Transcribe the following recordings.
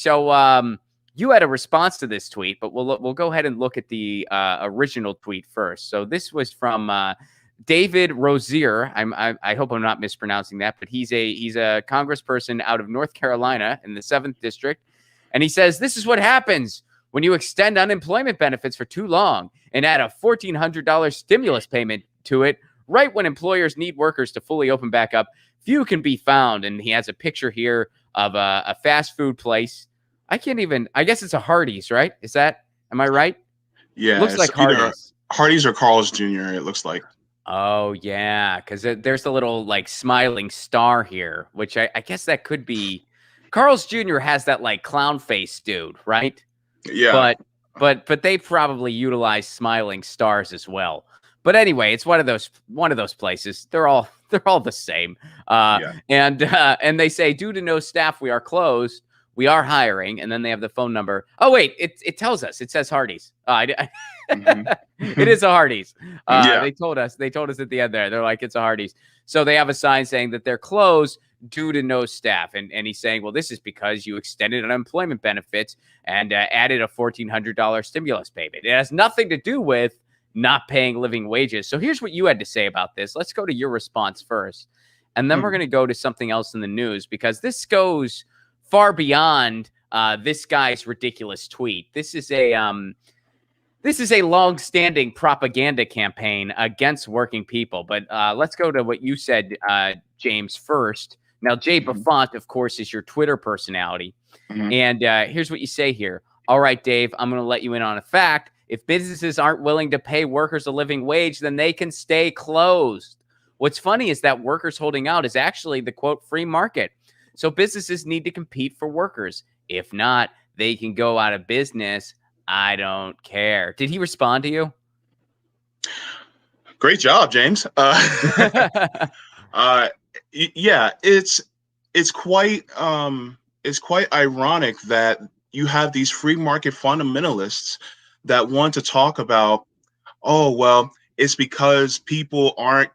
So you had a response to this tweet, but we'll go ahead and look at the original tweet first. So this was from David Rozier. I hope I'm not mispronouncing that, but he's a congressperson out of North Carolina in the 7th district, and he says this is what happens when you extend unemployment benefits for too long and add a $1,400 stimulus payment to it right when employers need workers to fully open back up. Few can be found, and he has a picture here of a fast food place. I guess it's a Hardee's, right? Am I right? Yeah. Looks like Hardee's. Hardee's or Carl's Jr., it looks like. Oh, yeah, because there's a little, like, smiling star here, which I guess that could be. Carl's Jr. has that, like, clown face dude, right? Yeah. But they probably utilize smiling stars as well. But anyway, it's one of those places. They're all the same. And they say, due to no staff, we are closed. We are hiring, and then they have the phone number. Oh wait, it tells us. It says Hardee's. It is a Hardee's. They told us at the end there. They're like, it's a Hardee's. So they have a sign saying that they're closed due to no staff, and he's saying, well, this is because you extended unemployment benefits and added a $1,400 stimulus payment. It has nothing to do with not paying living wages. So here's what you had to say about this. Let's go to your response first, and then we're going to go to something else in the news, because this goes far beyond this guy's ridiculous tweet. This is a long-standing propaganda campaign against working people. But let's go to what you said, James, first. Now, Jay Buffont, of course, is your Twitter personality. And here's what you say here. All right, Dave, I'm going to let you in on a fact. If businesses aren't willing to pay workers a living wage, then they can stay closed. What's funny is that workers holding out is actually the, quote, free market. So businesses need to compete for workers. If not, they can go out of business. I don't care. Did he respond to you? Great job, James. Yeah, it's quite ironic that you have these free market fundamentalists that want to talk about, oh, well, it's because people aren't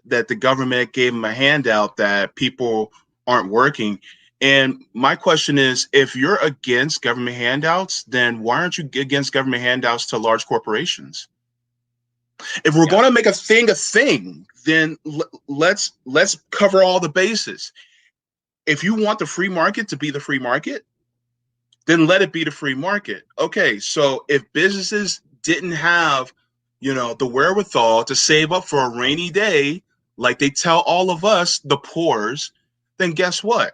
that the government gave them a handout that people aren't working. And my question is, if you're against government handouts, then why aren't you against government handouts to large corporations? If we're going to make a thing, then let's cover all the bases. If you want the free market to be the free market, then let it be the free market. Okay, so if businesses didn't have, the wherewithal to save up for a rainy day, like they tell all of us, the poors, then guess what?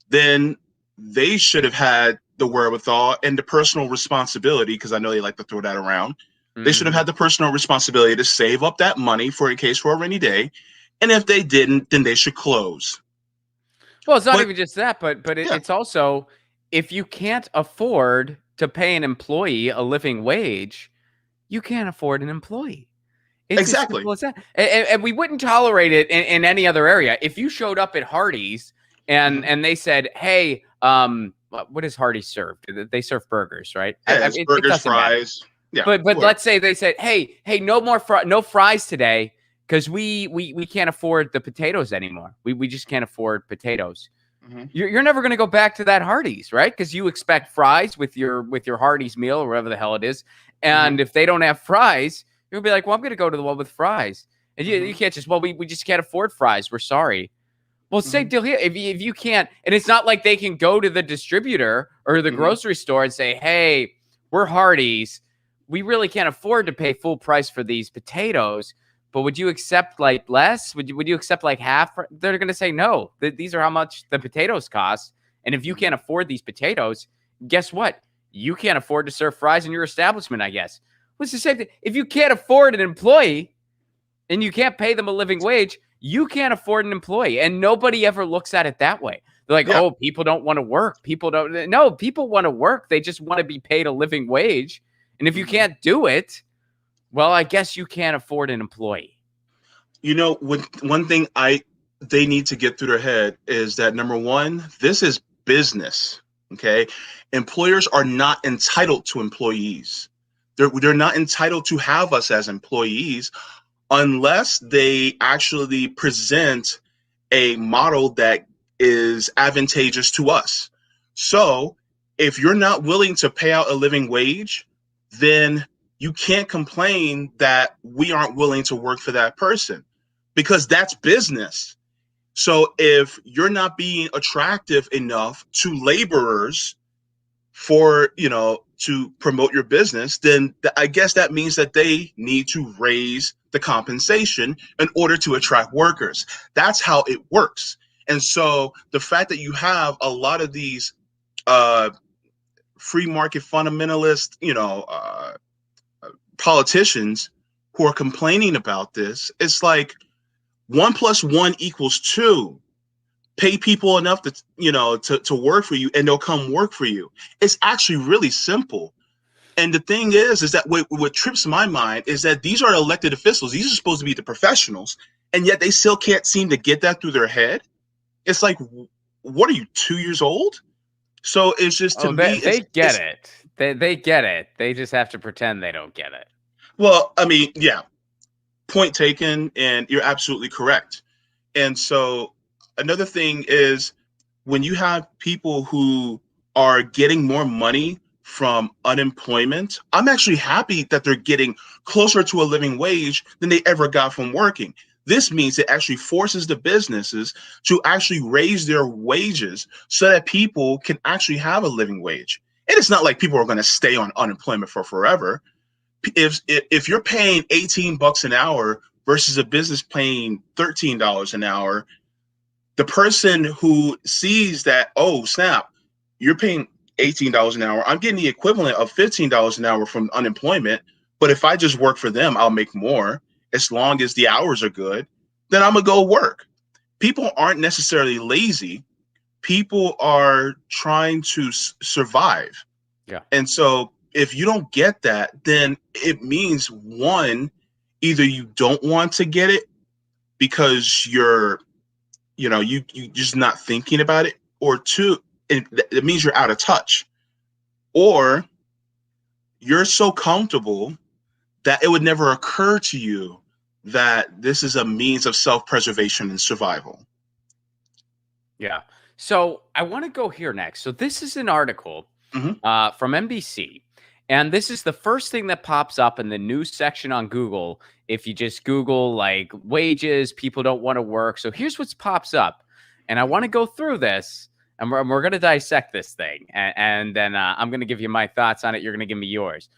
Then they should have had the wherewithal and the personal responsibility, because I know they like to throw that around. They should have had the personal responsibility to save up that money for a rainy day. And if they didn't, then they should close. Well, it's not even just that, but it's also, if you can't afford to pay an employee a living wage, you can't afford an employee. It's exactly. As simple as that. And we wouldn't tolerate it in any other area. If you showed up at Hardee's and they said, hey, what does Hardee's serve? They serve burgers, right? Yeah, burgers, fries. Matter. Yeah, but let's say they said, hey, no fries today, because we can't afford the potatoes anymore. We just can't afford potatoes. You're never going to go back to that Hardee's, right? Because you expect fries with your Hardee's meal or whatever the hell it is. And if they don't have fries, you'll be like, well, I'm going to go to the one with fries. And you can't just, well, we just can't afford fries. We're sorry. Well, same deal here. If you can't, and it's not like they can go to the distributor or the grocery store and say, hey, we're Hardee's. We really can't afford to pay full price for these potatoes, but would you accept like less? Would you accept like half? They're going to say no. These are how much the potatoes cost. And if you can't afford these potatoes, guess what? You can't afford to serve fries in your establishment, I guess. What's the same thing? If you can't afford an employee and you can't pay them a living wage, you can't afford an employee. And nobody ever looks at it that way. They're like, oh, people don't want to work. People want to work. They just want to be paid a living wage. And if you can't do it, well, I guess you can't afford an employee. One thing they need to get through their head is that, number one, this is business. Okay, employers are not entitled to employees. They're not entitled to have us as employees unless they actually present a model that is advantageous to us. So if you're not willing to pay out a living wage, then you can't complain that we aren't willing to work for that person, because that's business. So if you're not being attractive enough to laborers for, to promote your business, then I guess that means that they need to raise the compensation in order to attract workers. That's how it works. And so the fact that you have a lot of these free market fundamentalist, politicians who are complaining about this, it's like 1 + 1 = 2. Pay people enough to work for you, and they'll come work for you. It's actually really simple. And the thing is that what trips my mind is that these are elected officials. These are supposed to be the professionals, and yet they still can't seem to get that through their head. It's like, what are you, 2 years old? So it's just, to me, they get it. They get it. They just have to pretend they don't get it. Well, I mean, yeah, point taken, and you're absolutely correct. And so another thing is, when you have people who are getting more money from unemployment, I'm actually happy that they're getting closer to a living wage than they ever got from working. This means it actually forces the businesses to actually raise their wages so that people can actually have a living wage. And it's not like people are going to stay on unemployment for forever. If you're paying $18 an hour versus a business paying $13 an hour, the person who sees that, oh snap, you're paying $18 an hour, I'm getting the equivalent of $15 an hour from unemployment, but if I just work for them, I'll make more as long as the hours are good, then I'm gonna go work. People aren't necessarily lazy. People are trying to survive. Yeah. And so if you don't get that, then it means, one, either you don't want to get it because you're just not thinking about it, or two, it means you're out of touch, or you're so comfortable that it would never occur to you that this is a means of self-preservation and survival. Yeah. So I want to go here next. So this is an article from NBC. And this is the first thing that pops up in the news section on Google. If you just Google like wages, people don't want to work. So here's what pops up. And I want to go through this, and we're going to dissect this thing. And then I'm going to give you my thoughts on it. You're going to give me yours.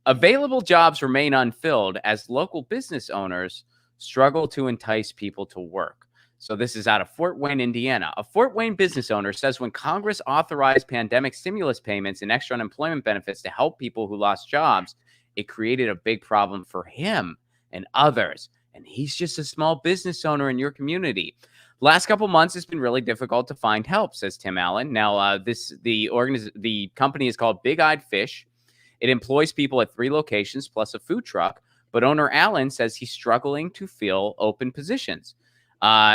Available jobs remain unfilled as local business owners struggle to entice people to work. So this is out of Fort Wayne, Indiana. A Fort Wayne business owner says when Congress authorized pandemic stimulus payments and extra unemployment benefits to help people who lost jobs, it created a big problem for him and others. And he's just a small business owner in your community. Last couple months, it's been really difficult to find help, says Tim Allen. Now, the company is called Big Eyed Fish. It employs people at 3 locations plus a food truck. But owner Allen says he's struggling to fill open positions.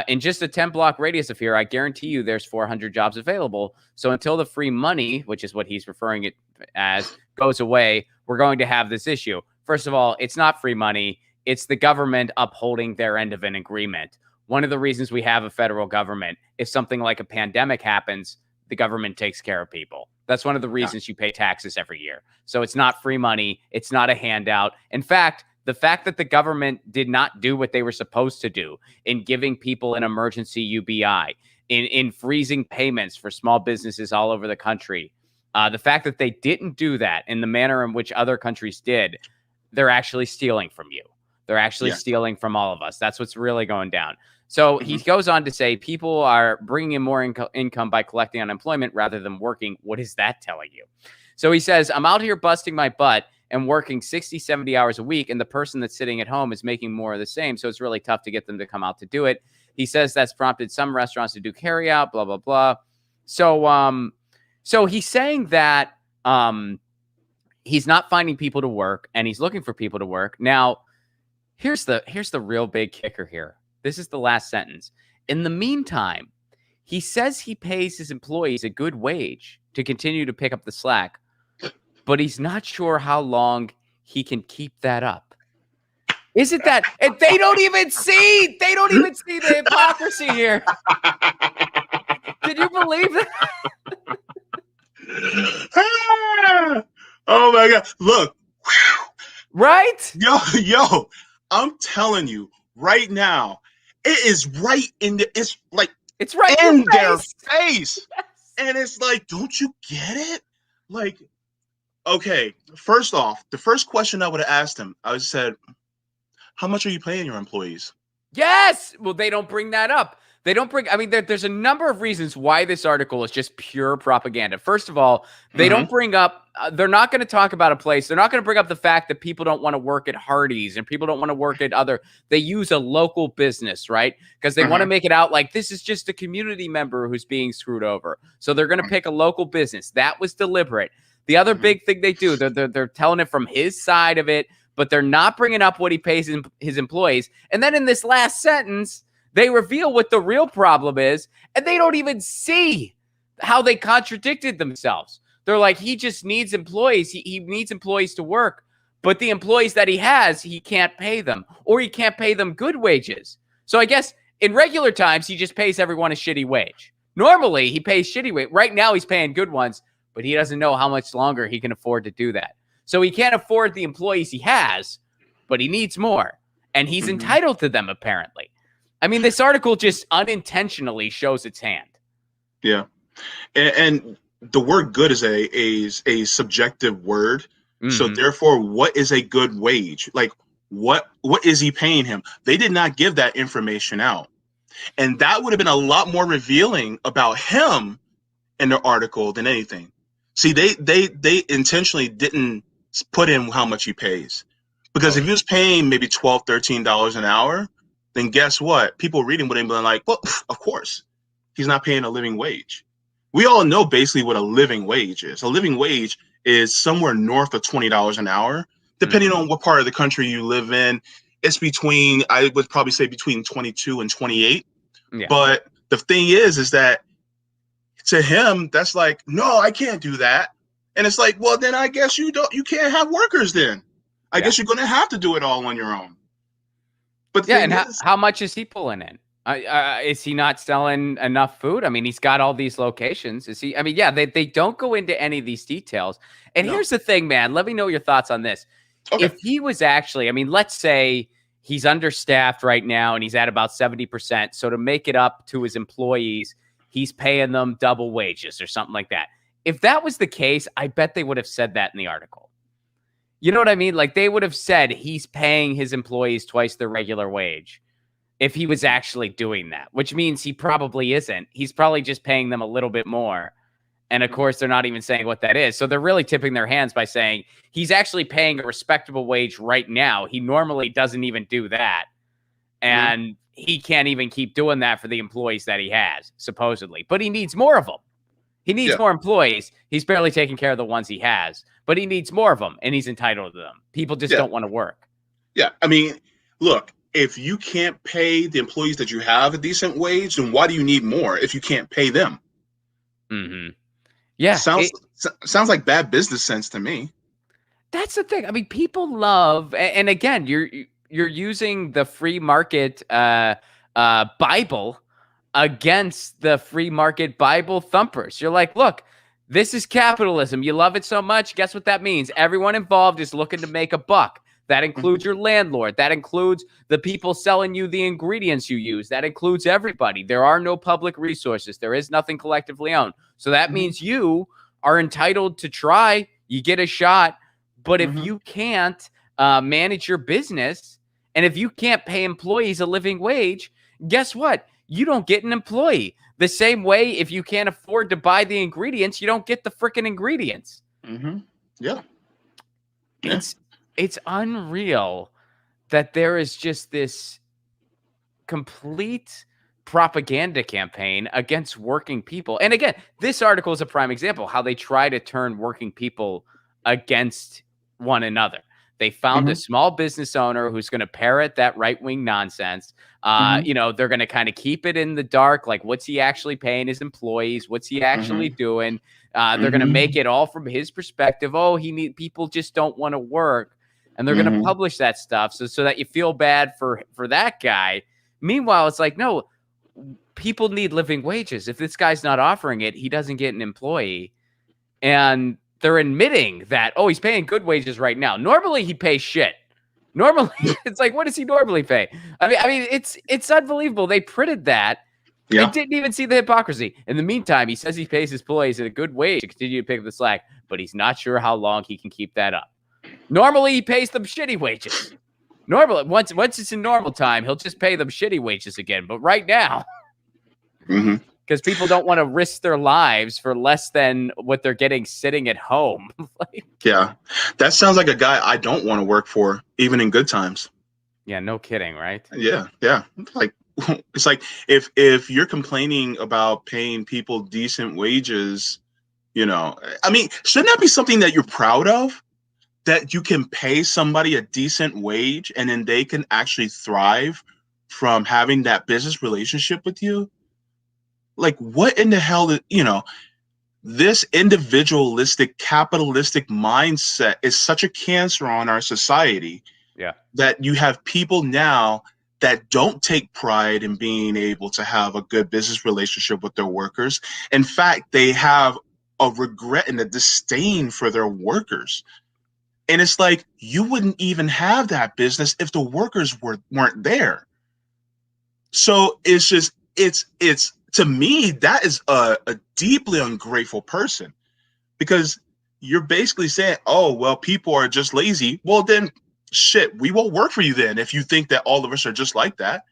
In just a 10-block radius of here, I guarantee you there's 400 jobs available. So until the free money, which is what he's referring it as, goes away, we're going to have this issue. First of all, it's not free money. It's the government upholding their end of an agreement. One of the reasons we have a federal government, if something like a pandemic happens, the government takes care of people. That's one of the reasons you pay taxes every year. So it's not free money. It's not a handout. In fact, the fact that the government did not do what they were supposed to do in giving people an emergency UBI, in freezing payments for small businesses all over the country, the fact that they didn't do that in the manner in which other countries did, they're actually stealing from you. They're actually stealing from all of us. That's what's really going down. So he goes on to say people are bringing in more income by collecting unemployment rather than working. What is that telling you? So he says, I'm out here busting my butt and working 60, 70 hours a week, and the person that's sitting at home is making more of the same, so it's really tough to get them to come out to do it. He says that's prompted some restaurants to do carry out, blah, blah, blah. So he's saying that he's not finding people to work, and he's looking for people to work. Now, here's the real big kicker here. This is the last sentence. In the meantime, he says he pays his employees a good wage to continue to pick up the slack, but he's not sure how long he can keep that up. Isn't that? And they don't even see the hypocrisy here. Did you believe that? Oh my God. Look. Right? Yo, I'm telling you right now, it is right it's like It's right in in your their face. face. And it's like, don't you get it? Like, okay, first off, the first question I would have asked him, I would have said, how much are you paying your employees? Yes. Well, they don't bring that up. They don't bring, I mean, there's a number of reasons why this article is just pure propaganda. First of all, they don't bring up, they're not going to talk about a place. They're not going to bring up the fact that people don't want to work at Hardee's and people don't want to work at they use a local business, right? Because they want to make it out like this is just a community member who's being screwed over. So they're going to pick a local business. That was deliberate. The other big thing they do, they're telling it from his side of it, but they're not bringing up what he pays his employees. And then in this last sentence, they reveal what the real problem is, and they don't even see how they contradicted themselves. They're like, he just needs employees. He needs employees to work, but the employees that he has, he can't pay them, or he can't pay them good wages. So I guess in regular times, he just pays everyone a shitty wage. Normally, he pays shitty wage. Right now, he's paying good ones, but he doesn't know how much longer he can afford to do that. So he can't afford the employees he has, but he needs more, and he's entitled to them, apparently. I mean, this article just unintentionally shows its hand. Yeah. And the word good is a subjective word. So therefore, what is a good wage? Like, what is he paying him? They did not give that information out. And that would have been a lot more revealing about him in the article than anything. See, they intentionally didn't put in how much he pays. Because if he was paying maybe $12, $13 an hour, then guess what? People reading would have been like, well, of course, he's not paying a living wage. We all know basically what a living wage is. A living wage is somewhere north of $20 an hour, depending on what part of the country you live in. It's between, I would probably say between 22 and 28. Yeah. But the thing is that to him, that's like, no, I can't do that. And it's like, well, then I guess you can't have workers then. I guess you're going to have to do it all on your own. But and how much is he pulling in? Is he not selling enough food? I mean, he's got all these locations. Is he? I mean, yeah, they don't go into any of these details. And here's the thing, man. Let me know your thoughts on this. Okay. If he was actually, I mean, let's say he's understaffed right now and he's at about 70%. So to make it up to his employees, he's paying them double wages or something like that. If that was the case, I bet they would have said that in the article. You know what I mean? Like they would have said he's paying his employees twice their regular wage if he was actually doing that, which means he probably isn't. He's probably just paying them a little bit more. And of course, they're not even saying what that is. So they're really tipping their hands by saying he's actually paying a respectable wage right now. He normally doesn't even do that. And he can't even keep doing that for the employees that he has, supposedly. But he needs more of them. He needs more employees. He's barely taking care of the ones he has, but he needs more of them, and he's entitled to them. People just don't want to work. Yeah, I mean, look, if you can't pay the employees that you have a decent wage, then why do you need more if you can't pay them? Yeah. Sounds like bad business sense to me. That's the thing. I mean, people love, and again, you're using the free market Bible against the free market Bible thumpers. You're like, look, this is capitalism. You love it so much. Guess what that means? Everyone involved is looking to make a buck. That includes your landlord. That includes the people selling you the ingredients you use. That includes everybody. There are no public resources. There is nothing collectively owned. So that means you are entitled to try. You get a shot. But if you can't manage your business, and if you can't pay employees a living wage, guess what? You don't get an employee. The same way, if you can't afford to buy the ingredients, you don't get the freaking ingredients. Yeah. It's unreal that there is just this complete propaganda campaign against working people. And again, this article is a prime example how they try to turn working people against one another. They found a small business owner who's going to parrot that right-wing nonsense. You know, they're going to kind of keep it in the dark. Like, what's he actually paying his employees? What's he actually doing? They're going to make it all from his perspective. Oh, people just don't want to work. And they're going to publish that stuff so that you feel bad for that guy. Meanwhile, it's like, no, people need living wages. If this guy's not offering it, he doesn't get an employee. and they're admitting that, oh, he's paying good wages right now. Normally he pays shit. Normally it's like, what does he normally pay? I mean, it's unbelievable. They printed that and didn't even see the hypocrisy. In the meantime, he says he pays his employees at a good wage to continue to pick up the slack, but he's not sure how long he can keep that up. Normally he pays them shitty wages. Normally, once it's in normal time, he'll just pay them shitty wages again. But right now, because people don't want to risk their lives for less than what they're getting sitting at home. Yeah, that sounds like a guy I don't want to work for, even in good times. Yeah, no kidding, right? Yeah. Like, it's like if you're complaining about paying people decent wages, I mean, shouldn't that be something that you're proud of? That you can pay somebody a decent wage and then they can actually thrive from having that business relationship with you? Like, what in the hell this individualistic, capitalistic mindset is such a cancer on our society. Yeah. That you have people now that don't take pride in being able to have a good business relationship with their workers. In fact, they have a regret and a disdain for their workers. And it's like, you wouldn't even have that business if the workers weren't there. So it's just, it's to me, that is a deeply ungrateful person, because you're basically saying, oh, well, people are just lazy. Well, then shit, we won't work for you then if you think that all of us are just like that,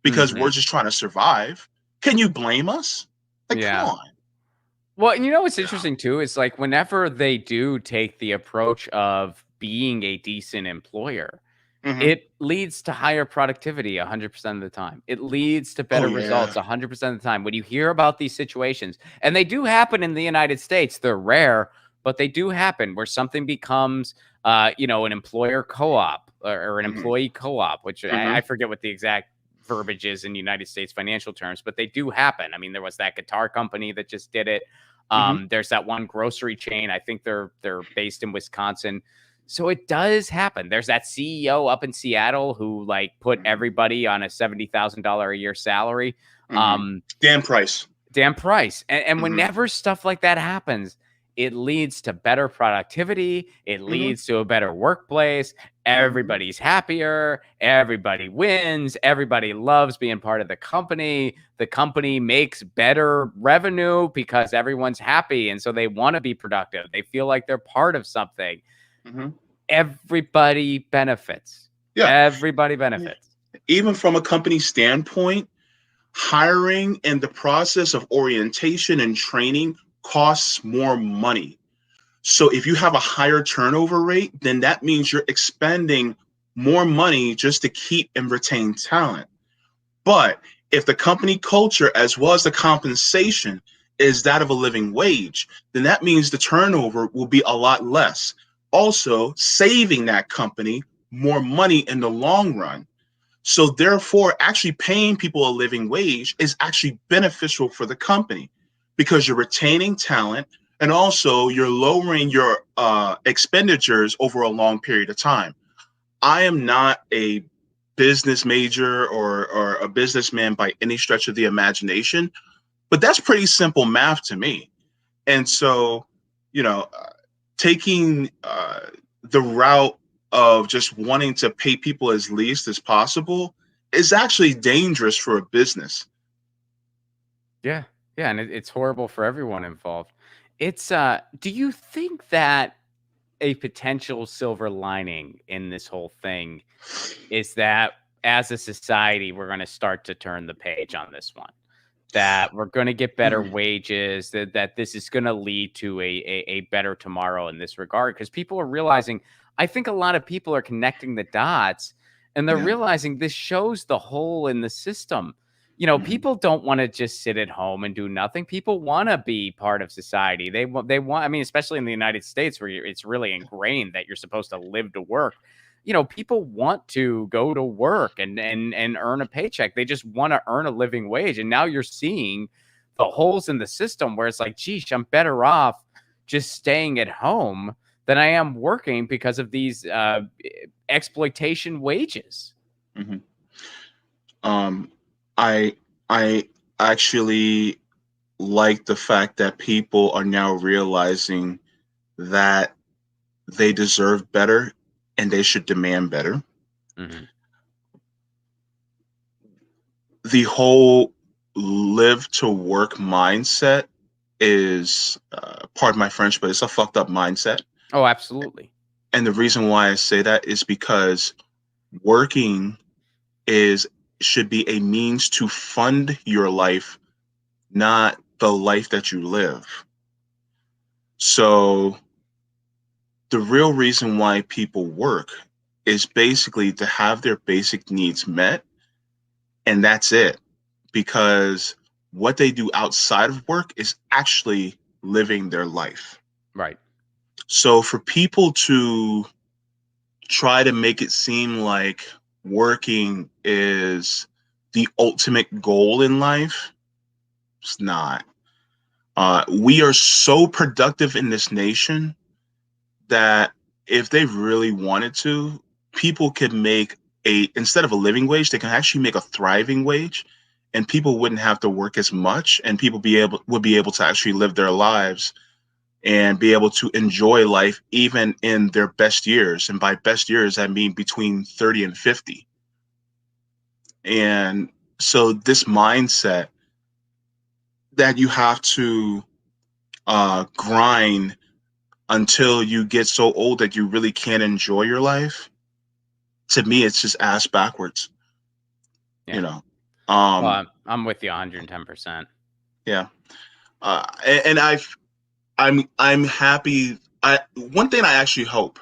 because we're just trying to survive. Can you blame us? Like, come on. Well, and what's interesting too is, like, whenever they do take the approach of being a decent employer, it leads to higher productivity 100% of the time. It leads to better results 100% of the time. When you hear about these situations, and they do happen in the United States, they're rare, but they do happen, where something becomes, an employer co-op or an employee co-op, which I forget what the exact verbiage is in United States financial terms, but they do happen. I mean, there was that guitar company that just did it. There's that one grocery chain. I think they're based in Wisconsin. So it does happen. There's that CEO up in Seattle who, like, put everybody on a $70,000 a year salary. Dan Price. And whenever stuff like that happens, it leads to better productivity. It leads to a better workplace. Everybody's happier. Everybody wins. Everybody loves being part of the company. The company makes better revenue because everyone's happy. And so they want to be productive. They feel like they're part of something. Everybody benefits. Yeah. Everybody benefits. Even from a company standpoint, hiring and the process of orientation and training costs more money. So if you have a higher turnover rate, then that means you're expending more money just to keep and retain talent. But if the company culture, as well as the compensation, is that of a living wage, then that means the turnover will be a lot less, also saving that company more money in the long run. So therefore, actually paying people a living wage is actually beneficial for the company, because you're retaining talent and also you're lowering your expenditures over a long period of time. I am not a business major or a businessman by any stretch of the imagination, but that's pretty simple math to me. And so, taking the route of just wanting to pay people as least as possible is actually dangerous for a business. Yeah. Yeah. And it's horrible for everyone involved. It's, do you think that a potential silver lining in this whole thing is that as a society, we're going to start to turn the page on this one? That we're going to get better wages, that this is going to lead to a better tomorrow in this regard? Because people are realizing, I think a lot of people are connecting the dots, and they're realizing this shows the hole in the system. People don't want to just sit at home and do nothing. People want to be part of society. They want, I mean, especially in the United States, where it's really ingrained that you're supposed to live to work. People want to go to work and earn a paycheck. They just want to earn a living wage. And now you're seeing the holes in the system where it's like, geez, I'm better off just staying at home than I am working because of these exploitation wages. I actually like the fact that people are now realizing that they deserve better and they should demand better. Mm-hmm. The whole live to work mindset is, pardon my French, but it's a fucked up mindset. Oh, absolutely. And the reason why I say that is because working is should be a means to fund your life, not the life that you live. So the real reason why people work is basically to have their basic needs met, and that's it. Because what they do outside of work is actually living their life. Right. So for people to try to make it seem like working is the ultimate goal in life, it's not. We are so productive in this nation that if they really wanted to, people could make instead of a living wage, they can actually make a thriving wage, and people wouldn't have to work as much, and people would be able to actually live their lives and be able to enjoy life even in their best years. And by best years, I mean between 30 and 50. And so this mindset that you have to grind until you get so old that you really can't enjoy your life, to me, it's just ass backwards. Yeah. You know. Well, I'm with you 110%. Yeah. And I'm happy. One thing I actually hope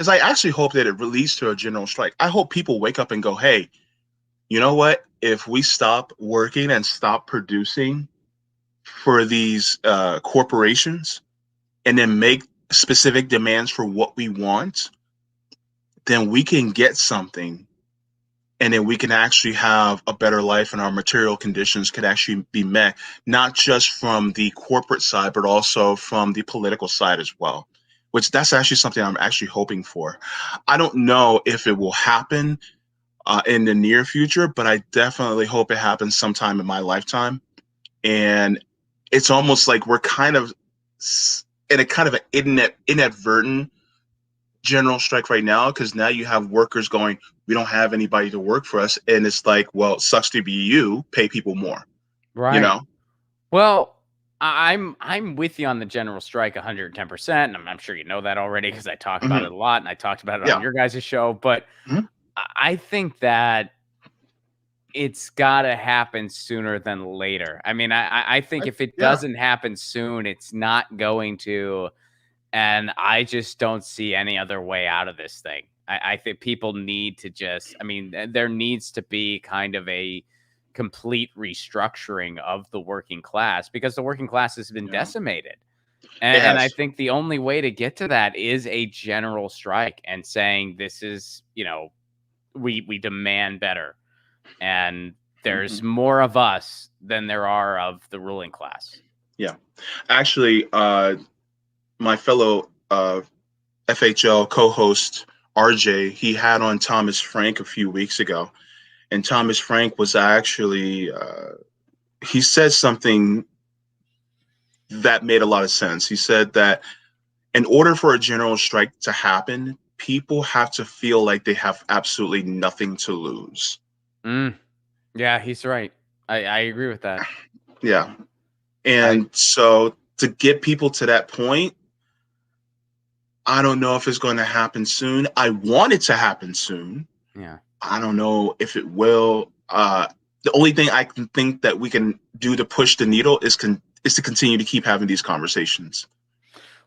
is I actually hope that it leads to a general strike. I hope people wake up and go, hey, you know what? If we stop working and stop producing for these corporations and then make specific demands for what we want, then we can get something, and then we can actually have a better life, and our material conditions could actually be met, not just from the corporate side, but also from the political side as well, which that's actually something I'm actually hoping for. I don't know if it will happen in the near future, but I definitely hope it happens sometime in my lifetime. And it's almost like we're kind of in a kind of an inadvertent general strike right now, because now you have workers going, we don't have anybody to work for us, and it's like, well, it sucks to be you, pay people more. Right. You know. Well, I'm with you on the general strike 110%, and I'm sure you know that already because I talk about it a lot, and I talked about it on your guys' show. But I think that it's got to happen sooner than later. I mean, I think if it doesn't happen soon, it's not going to. And I just don't see any other way out of this thing. I think people need to just, I mean, there needs to be kind of a complete restructuring of the working class, because the working class has been decimated. And I think the only way to get to that is a general strike and saying, this is, we demand better. And there's more of us than there are of the ruling class. Yeah. Actually, my fellow FHL co-host RJ, he had on Thomas Frank a few weeks ago, and Thomas Frank was actually he said something that made a lot of sense. He said that in order for a general strike to happen, people have to feel like they have absolutely nothing to lose. Yeah, he's right. I agree with that. Yeah. And so to get people to that point, I don't know if it's going to happen soon. I want it to happen soon. Yeah. I don't know if it will. The only thing I can think that we can do to push the needle is to continue to keep having these conversations.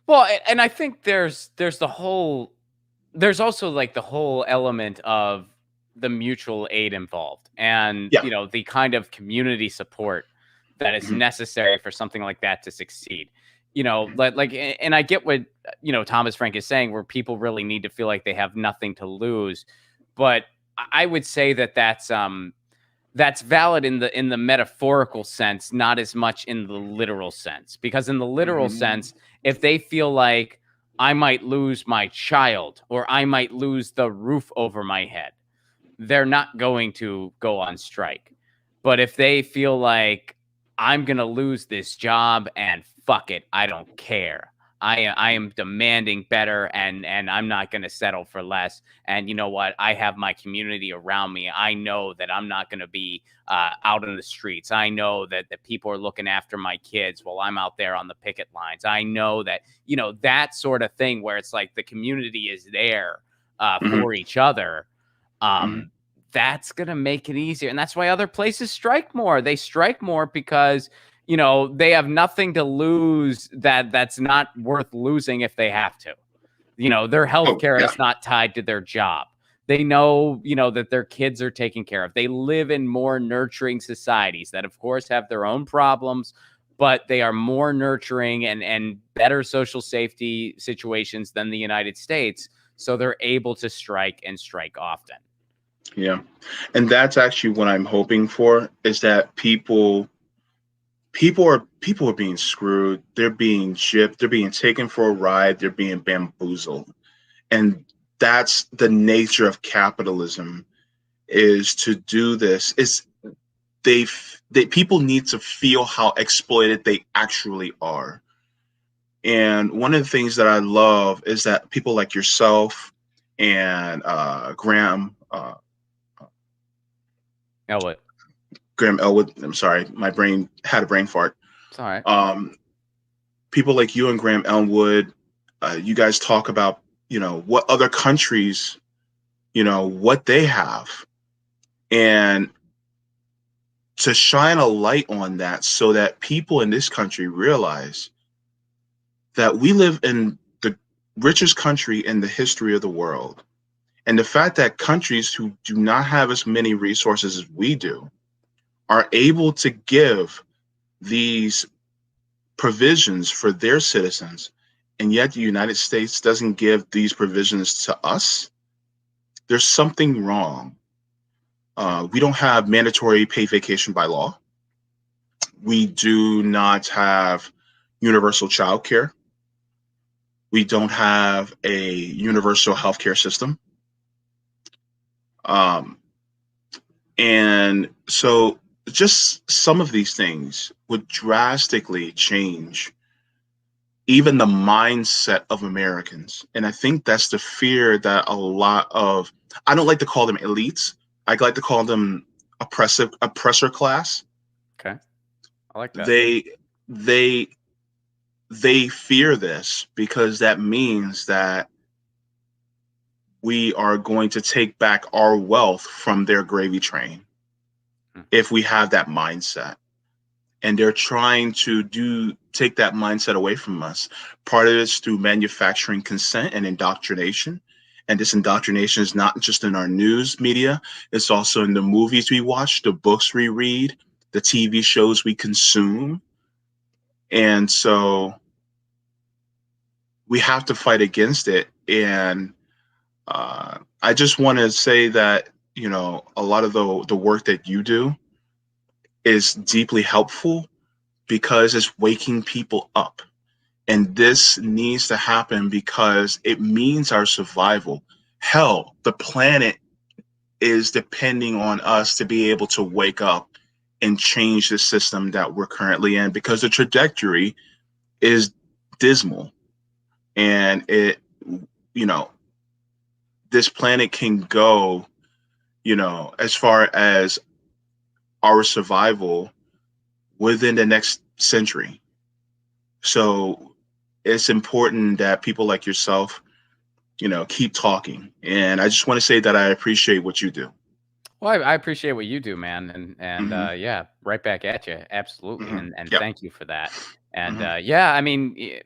Well, and I think there's also like the whole element of the mutual aid involved, and the kind of community support that is necessary for something like that to succeed. And I get what Thomas Frank is saying, where people really need to feel like they have nothing to lose, but I would say that that's valid in the metaphorical sense, not as much in the literal sense. Because in the literal sense, if they feel like I might lose my child or I might lose the roof over my head, they're not going to go on strike. But if they feel like I'm going to lose this job and fuck it. I don't care. I am demanding better, and I'm not going to settle for less. And you know what? I have my community around me. I know that I'm not going to be out in the streets. I know that people are looking after my kids while I'm out there on the picket lines. I know that, you know, that sort of thing where it's like the community is there for each other. That's going to make it easier. And that's why other places strike more. They strike more because, you know, they have nothing to lose that's not worth losing if they have to. You know, their health care is not tied to their job. They know, you know, that their kids are taken care of. They live in more nurturing societies that, of course, have their own problems, but they are more nurturing and better social safety situations than the United States. So they're able to strike and strike often. Yeah. And that's actually what I'm hoping for, is that people are being screwed. They're being gypped. They're being taken for a ride. They're being bamboozled. And that's the nature of capitalism, is to do this. Is people need to feel how exploited they actually are. And one of the things that I love is that people like yourself and Graham Elwood. I'm sorry, my brain had a brain fart. It's all right. People like you and Graham Elwood, you guys talk about, you know, what other countries, you know, what they have, and to shine a light on that so that people in this country realize that we live in the richest country in the history of the world. And the fact that countries who do not have as many resources as we do are able to give these provisions for their citizens, and yet the United States doesn't give these provisions to us, there's something wrong. We don't have mandatory paid vacation by law. We do not have universal child care. We don't have a universal healthcare system. And so just some of these things would drastically change even the mindset of Americans. And I think that's the fear that a lot of, I don't like to call them elites, I like to call them oppressor class. Okay. I like that. They fear this because that means that we are going to take back our wealth from their gravy train if we have that mindset. And they're trying to take that mindset away from us. Part of it is through manufacturing consent and indoctrination. And this indoctrination is not just in our news media, it's also in the movies we watch, the books we read, the TV shows we consume. And so we have to fight against it. And I just want to say that, you know, a lot of the work that you do is deeply helpful because it's waking people up. And this needs to happen because it means our survival. Hell, the planet is depending on us to be able to wake up and change the system that we're currently in, because the trajectory is dismal. And it, you know, this planet can go, you know, as far as our survival within the next century. So it's important that people like yourself, you know, keep talking. And I just want to say that I appreciate what you do. Well, I appreciate what you do, man. And yeah, right back at you. Absolutely. And thank you for that. And yeah, I mean,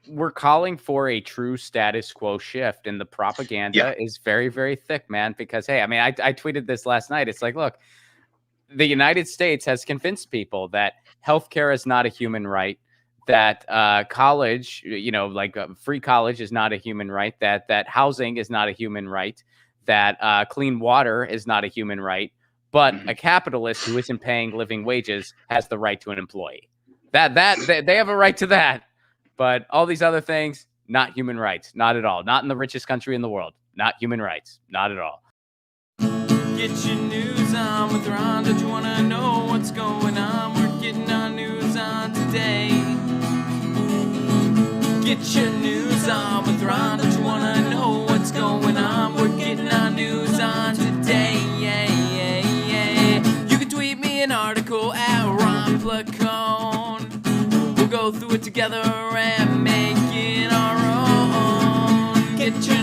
we're calling for a true status quo shift, and the propaganda is very, very thick, man, because, hey, I mean, I tweeted this last night. It's like, look, the United States has convinced people that healthcare is not a human right, that college, you know, like free college is not a human right, that housing is not a human right, that clean water is not a human right, but a capitalist who isn't paying living wages has the right to an employee. That they have a right to that. But all these other things, not human rights, not at all. Not in the richest country in the world. Not human rights, not at all. Get your news on with Ron. Don't you want to know what's going on? We're getting on Get your news on with Ron. Don't you wanna know what's going on? We're getting our news on today. You can tweet me an article at Ron Placone. We'll go through it together and make it our own. Get your